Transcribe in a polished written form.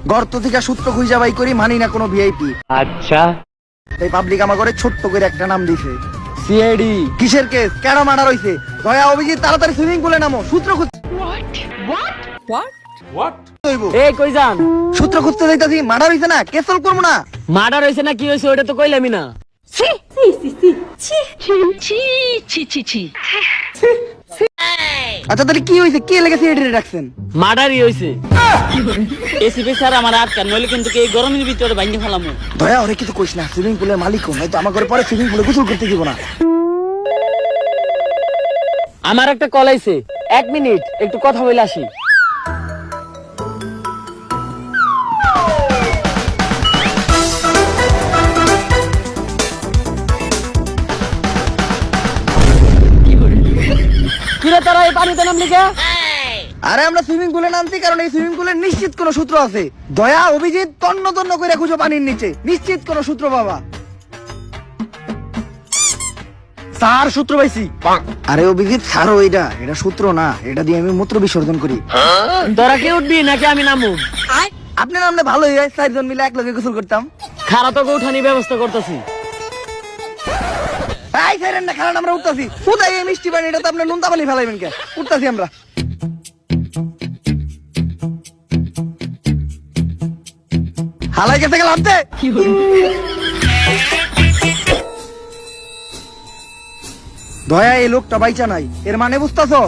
গর্ত থেকে সূত্র খুঁজা বাই করি, মানি না কোনো ভিআইপি। আচ্ছা, তাই পাবলিক আমার করে ছোট্ট করে একটা নাম দিছে। সিআইডি। কিসের কেস? কেন মার্ডার হইছে? দয়া, অভিজিৎ তাড়াতাড়ি সুইমিং পুলে নামো, সূত্র খুঁজতে হইব। এই কই যান? সূত্র খুঁজতে যাইতাছি, মার্ডার হইছে না, কেস সলভ করবো না। মার্ডার হইছে না কি হইছে ওটা তো কইলামই না। আচ্ছা তাহলে কি হইছে? কি লেগে সিআইডি রাখছেন? মার্ডারই হইছে। এসিপি স্যার আমার আটকান, নইলে কিন্তু এই গরমের ভিতরে ভাঙ্গে ফেলামু। দয়া, ওরে কিছু কইস না, সুইমিং পুলের মালিক কোন, নয়তো আমার ঘরে পরে সুইমিং পুলে গোসল করতে দিব না। আমার একটা কল আইছে, 1 মিনিট একটু কথা বলে আসি। কিরে তোরা এই পানিতে নামলি কে? আরে আমরা সুইমিং পুলে নামছি কারণ এই সুইমিং পুলের নিশ্চিত কোনো সূত্র আছে। দয়া, অভিজিৎ তন্ন তন্ন করে খুঁজো পানির নিচে, নিশ্চিত কোনো সূত্র বাবা। স্যার সূত্র পাইছি। আরে অভিজিৎ ছাড়ো, এটা সূত্র না, এটা দিয়ে আমি মূত্র বিসর্জন করি। তোরা কি উঠবি নাকি আমি নামু? আপনি নামলে ভালোই হয়, 4 জন মিলে এক লগে গোসল করতাম। খারাপ তো উঠানি ব্যবস্থা করতেছি। এই ছাইরেন না, খারাপ আমরা উঠতাছি। কোথায় এই মিষ্টি পানি? এটা তো আপনি নুনতা পানি ফেলাইবেন কে? উঠতাছি আমরা। হালাই গেছে গেলাম তে। দয়া, এই লোকটা বাইচা নাই, এর মানে বুঝতাছো?